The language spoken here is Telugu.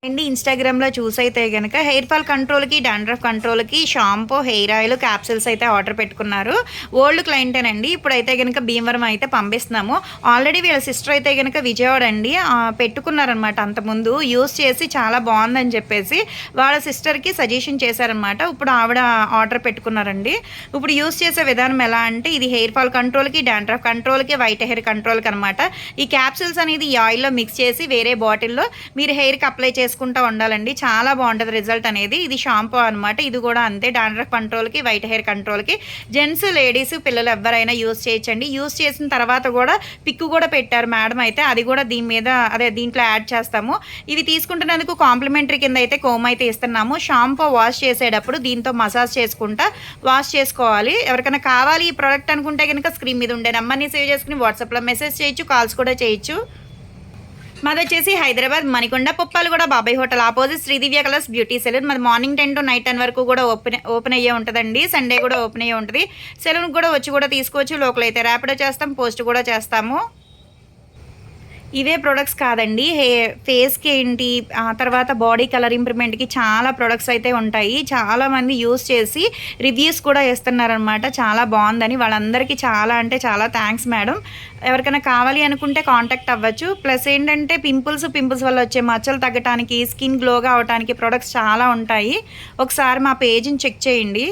అండి ఇన్‌స్టాగ్రామ్‌లో చూసైతే గనక హెయిర్ ఫాల్ కంట్రోల్‌కి, డాండ్రఫ్ కంట్రోల్‌కి షాంపూ, హెయిర్ ఆయిల్, క్యాప్సూల్స్ అయితే ఆర్డర్ పెట్టుకున్నారు. ఓల్డ్ క్లయింటేనండి. ఇప్పుడైతే గనక భీమవరం అయితే పంపిస్తున్నాము. ఆల్రెడీ వీళ్ళ సిస్టర్ అయితే గనక విజయవాడ అండి. పెట్టుకున్నారనమాట అంతకుముందు. యూజ్ చేసి చాలా బావుందని చెప్పేసి వాళ్ళ సిస్టర్‌కి సజెషన్ చేశారనమాట. ఇప్పుడు ఆవిడ ఆర్డర్ పెట్టుకున్నారండి. ఇప్పుడు యూజ్ చేసే విధానం ఎలా అంటే ఇది హెయిర్ ఫాల్ కంట్రోల్‌కి, డాండ్రఫ్ కంట్రోల్‌కి, వైట్ హెయిర్ కంట్రోల్‌కి అనమాట. ఈ క్యాప్సూల్స్ అనేది ఈ ఆయిల్‌లో మిక్స్ చేసి వేరే బాటిల్‌లో మీరు హెయిర్‌కి అప్లై చేసుకుంటూ ఉండాలండి. చాలా బాగుంటుంది రిజల్ట్ అనేది. ఇది షాంపూ అనమాట. ఇది కూడా అంతే డాండ్రఫ్ కంట్రోల్‌కి, వైట్ హెయిర్ కంట్రోల్‌కి జెంట్స్, లేడీస్, పిల్లలు ఎవ్వరైనా యూజ్ చేయొచ్చండి. యూజ్ చేసిన తర్వాత కూడా పిక్ కూడా పెట్టారు మేడం అయితే. అది కూడా దీని మీద దీంట్లో యాడ్ చేస్తాము. ఇవి తీసుకుంటున్నందుకు కాంప్లిమెంటరీ కింద అయితే కోమ్ అయితే ఇస్తున్నాము. షాంపూ వాష్ చేసేటప్పుడు దీంతో మసాజ్ చేసుకుంటా వాష్ చేసుకోవాలి. ఎవరికైనా కావాలి ఈ ప్రోడక్ట్ అనుకుంటే కనుక స్క్రీన్ మీద ఉండే నెంబర్ని సేవ్ చేసుకుని వాట్సాప్లో మెసేజ్ చేయొచ్చు, కాల్స్ కూడా చేయొచ్చు. మాది వచ్చేసి Hyderabad Manikonda Puppalaguda Babai hotel opposite Sridivya colours beauty salon. మాది మార్నింగ్ 10 to నైట్ 10 వరకు కూడా ఓపెన్ అయ్యే ఉంటుందండి. సండే కూడా ఓపెన్ అయ్యే ఉంటుంది. సెలూన్కి కూడా వచ్చి కూడా తీసుకోవచ్చు. లోకల్ అయితే ర్యాపిడో చేస్తాం, పోస్ట్ కూడా చేస్తాము. ఇవే ప్రొడక్ట్స్ కాదండి. ఫేస్‌కి ఏంటి, తర్వాత బాడీ కలర్ ఇంప్రూవ్‌మెంట్‌కి చాలా ప్రొడక్ట్స్ అయితే ఉంటాయి. చాలామంది యూజ్ చేసి రివ్యూస్ కూడా ఇస్తున్నారనమాట. చాలా బాగుందని. వాళ్ళందరికీ చాలా అంటే చాలా థ్యాంక్స్ మేడం. ఎవరికైనా కావాలి అనుకుంటే కాంటాక్ట్ అవ్వచ్చు. ప్లస్ ఏంటంటే పింపుల్స్ వల్ల వచ్చే మచ్చలు తగ్గటానికి, స్కిన్ గ్లోగా అవటానికి ప్రొడక్ట్స్ చాలా ఉంటాయి. ఒకసారి మా పేజ్‌ని చెక్ చేయండి.